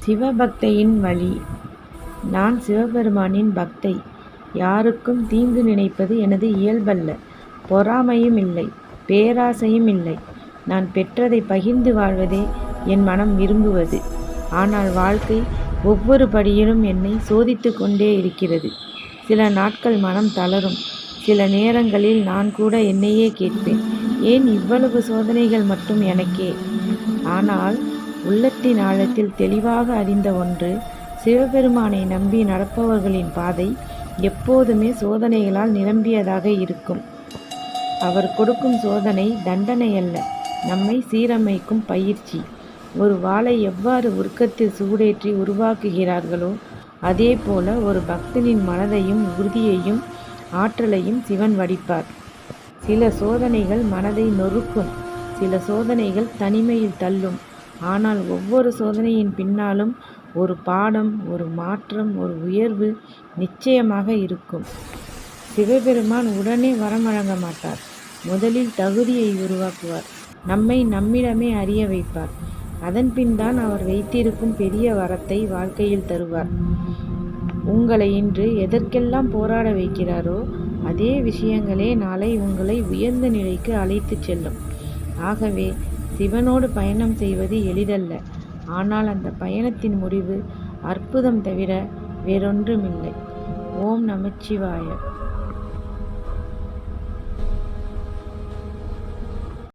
சிவபக்தையின் வழி. நான் சிவபெருமானின் பக்தை. யாருக்கும் தீங்கு நினைப்பது எனது இயல்பல்ல. பொறாமையும் இல்லை, பேராசையும் இல்லை. நான் பெற்றதை பகிர்ந்து வாழ்வதே என் மனம் விரும்புவது. ஆனால் வாழ்க்கை ஒவ்வொரு படியிலும் என்னை சோதித்து கொண்டே இருக்கிறது. சில நாட்கள் மனம் தளரும். சில நேரங்களில் நான் கூட என்னையே கேட்பேன், ஏன் இவ்வளவு சோதனைகள் மட்டும் எனக்கே? ஆனால் உள்ளத்தின் ஆழத்தில் தெளிவாக அறிந்த ஒன்று, சிவபெருமானை நம்பி நடப்பவர்களின் பாதை எப்போதுமே சோதனைகளால் நிரம்பியதாக இருக்கும். அவர் கொடுக்கும் சோதனை தண்டனை அல்ல, நம்மை சீரமைக்கும் பயிற்சி. ஒரு வாளை எவ்வாறு உருக்கத்தில் சூடேற்றி உருவாக்குகிறார்களோ அதே போல ஒரு பக்தனின் மனதையும் உறுதியையும் ஆற்றலையும் சிவன் வடிப்பார். சில சோதனைகள் மனதை நொறுக்கும், சில சோதனைகள் தனிமையில் தள்ளும். ஆனால் ஒவ்வொரு சோதனையின் பின்னாலும் ஒரு பாடம், ஒரு மாற்றம், ஒரு உயர்வு நிச்சயமாக இருக்கும். சிவபெருமான் உடனே வரம் வழங்க மாட்டார். முதலில் தகுதியை உருவாக்குவார், நம்மை நம்மிடமே அறிய வைப்பார். அதன்பின் தான் அவர் வைத்திருக்கும் பெரிய வரத்தை வாழ்க்கையில் தருவார். உங்களை இன்று எதற்கெல்லாம் போராட வைக்கிறாரோ அதே விஷயங்களே நாளை உங்களை உயர்ந்த நிலைக்கு அழைத்து செல்லும். ஆகவே சிவனோடு பயணம் செய்வது எளிதல்ல. ஆனால் அந்த பயணத்தின் முடிவு அற்புதம் தவிர வேறொன்றுமில்லை. ஓம் நமச்சிவாய.